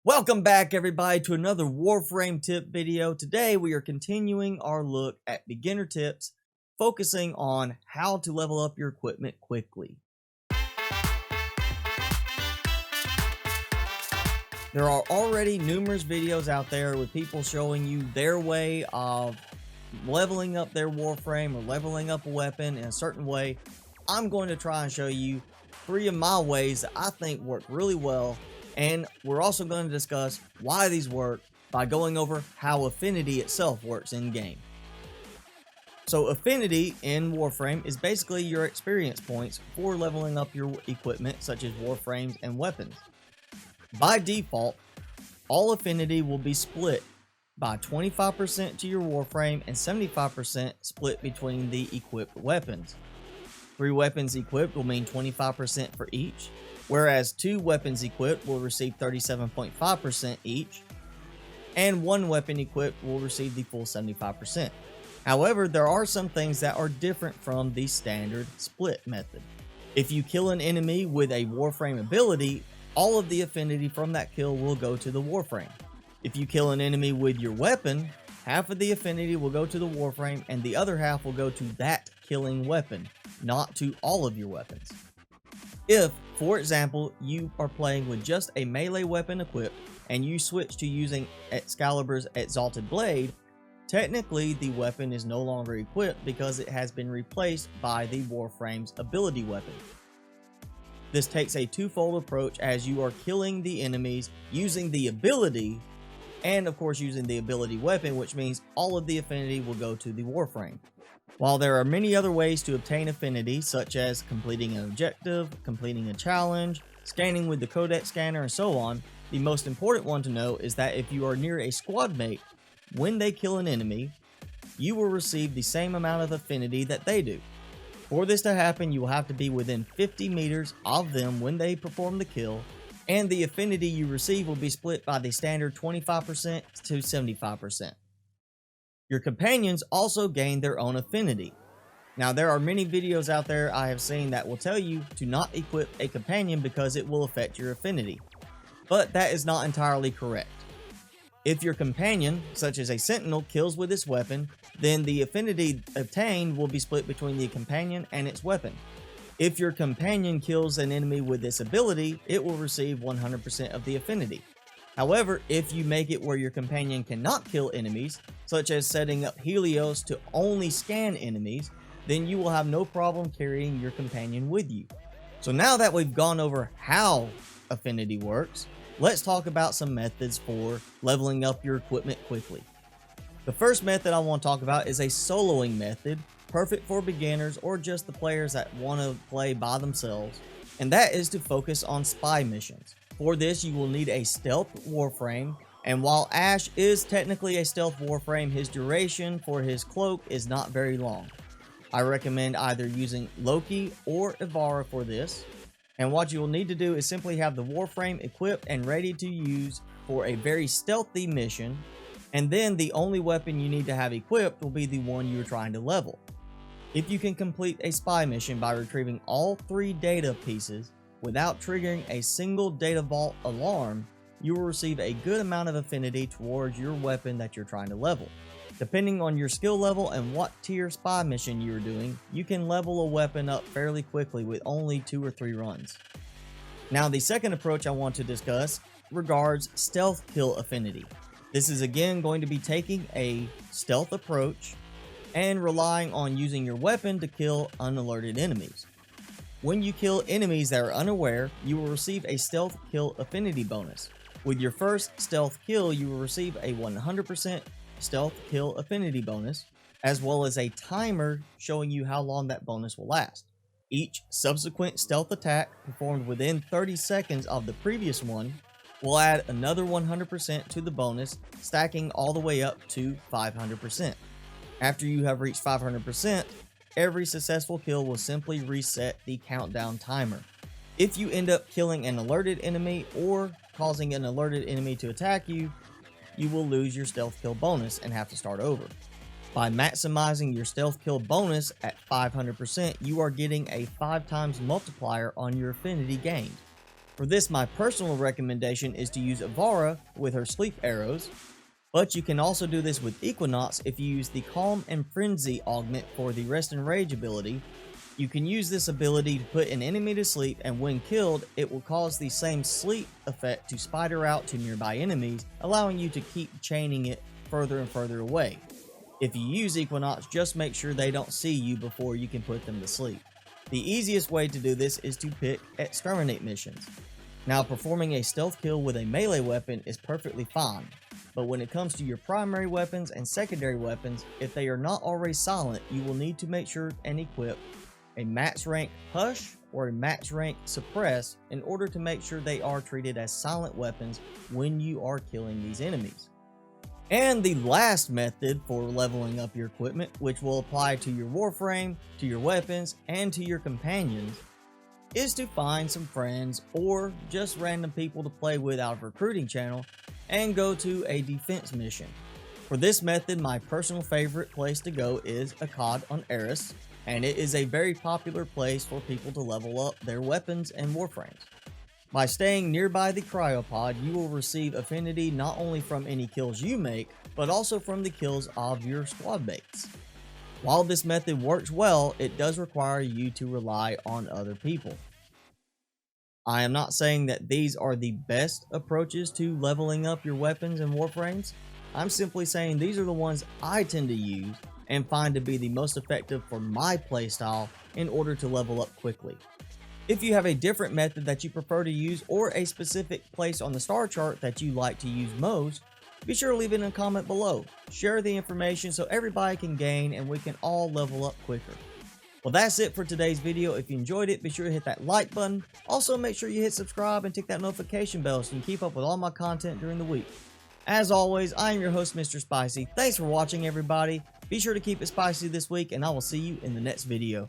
Welcome back everybody to another Warframe tip video. Today we are continuing our look at beginner tips, focusing on how to level up your equipment quickly. There are already numerous videos out there with people showing you their way of leveling up their Warframe or leveling up a weapon in a certain way. I'm going to try and show you 3 of my ways that I think work really well. And we're also going to discuss why these work by going over how Affinity itself works in game. So Affinity in Warframe is basically your experience points for leveling up your equipment such as Warframes and weapons. By default, all Affinity will be split by 25% to your Warframe and 75% split between the equipped weapons. 3 weapons equipped will mean 25% for each, whereas 2 weapons equipped will receive 37.5% each, and 1 weapon equipped will receive the full 75%. However, there are some things that are different from the standard split method. If you kill an enemy with a Warframe ability, all of the affinity from that kill will go to the Warframe. If you kill an enemy with your weapon, half of the affinity will go to the Warframe and the other half will go to that killing weapon, not to all of your weapons. If, for example, you are playing with just a melee weapon equipped and you switch to using Excalibur's Exalted Blade, technically the weapon is no longer equipped because it has been replaced by the Warframe's ability weapon. This takes a twofold approach as you are killing the enemies using the ability and of course using the ability weapon, which means all of the affinity will go to the Warframe. While there are many other ways to obtain affinity, such as completing an objective, completing a challenge, scanning with the codec scanner, and so on, the most important one to know is that if you are near a squad mate, when they kill an enemy, you will receive the same amount of affinity that they do. For this to happen, you will have to be within 50 meters of them when they perform the kill, and the affinity you receive will be split by the standard 25% to 75%. Your companions also gain their own affinity. Now, there are many videos out there I have seen that will tell you to not equip a companion because it will affect your affinity. But that is not entirely correct. If your companion, such as a sentinel, kills with its weapon, then the affinity obtained will be split between the companion and its weapon. If your companion kills an enemy with this ability, it will receive 100% of the affinity. However, if you make it where your companion cannot kill enemies, such as setting up Helios to only scan enemies, then you will have no problem carrying your companion with you. So now that we've gone over how Affinity works, let's talk about some methods for leveling up your equipment quickly. The first method I want to talk about is a soloing method, perfect for beginners or just the players that want to play by themselves, and that is to focus on spy missions. For this, you will need a stealth Warframe, and while Ash is technically a stealth Warframe, his duration for his cloak is not very long. I recommend either using Loki or Ivara for this, and what you will need to do is simply have the Warframe equipped and ready to use for a very stealthy mission, and then the only weapon you need to have equipped will be the one you are trying to level. If you can complete a spy mission by retrieving all 3 data pieces, without triggering a single data vault alarm, you will receive a good amount of affinity towards your weapon that you're trying to level. Depending on your skill level and what tier spy mission you're doing, you can level a weapon up fairly quickly with only 2 or 3 runs. Now, the second approach I want to discuss regards stealth kill affinity. This is again going to be taking a stealth approach and relying on using your weapon to kill unalerted enemies. When you kill enemies that are unaware, you will receive a stealth kill affinity bonus. With your first stealth kill, you will receive a 100% stealth kill affinity bonus, as well as a timer showing you how long that bonus will last. Each subsequent stealth attack performed within 30 seconds of the previous one will add another 100% to the bonus, stacking all the way up to 500%. After you have reached 500%, every successful kill will simply reset the countdown timer. If you end up killing an alerted enemy or causing an alerted enemy to attack you, you will lose your stealth kill bonus and have to start over. By maximizing your stealth kill bonus at 500%, you are getting a 5 times multiplier on your affinity gained. For this, my personal recommendation is to use Avara with her sleep arrows, but you can also do this with Equinox if you use the Calm and Frenzy augment for the Rest and Rage ability. You can use this ability to put an enemy to sleep, and when killed, it will cause the same sleep effect to spider out to nearby enemies, allowing you to keep chaining it further and further away. If you use Equinox, just make sure they don't see you before you can put them to sleep. The easiest way to do this is to pick Exterminate missions. Now, performing a stealth kill with a melee weapon is perfectly fine, but when it comes to your primary weapons and secondary weapons, if they are not already silent, you will need to make sure and equip a max rank Hush or a max rank Suppress in order to make sure they are treated as silent weapons when you are killing these enemies. And the last method for leveling up your equipment, which will apply to your Warframe, to your weapons, and to your companions, is to find some friends or just random people to play with out of a recruiting channel and go to a defense mission. For this method, my personal favorite place to go is Akkad on Eris, and it is a very popular place for people to level up their weapons and Warframes. By staying nearby the cryopod, you will receive affinity not only from any kills you make, but also from the kills of your squad mates. While this method works well, it does require you to rely on other people. I am not saying that these are the best approaches to leveling up your weapons and Warframes. I'm simply saying these are the ones I tend to use and find to be the most effective for my playstyle in order to level up quickly. If you have a different method that you prefer to use or a specific place on the star chart that you like to use most, be sure to leave it in a comment below. Share the information so everybody can gain and we can all level up quicker. Well, that's it for today's video. If you enjoyed it, be sure to hit that like button. Also, make sure you hit subscribe and tick that notification bell so you can keep up with all my content during the week. As always, I am your host, Mr. Spicy. Thanks for watching, everybody. Be sure to keep it spicy this week, and I will see you in the next video.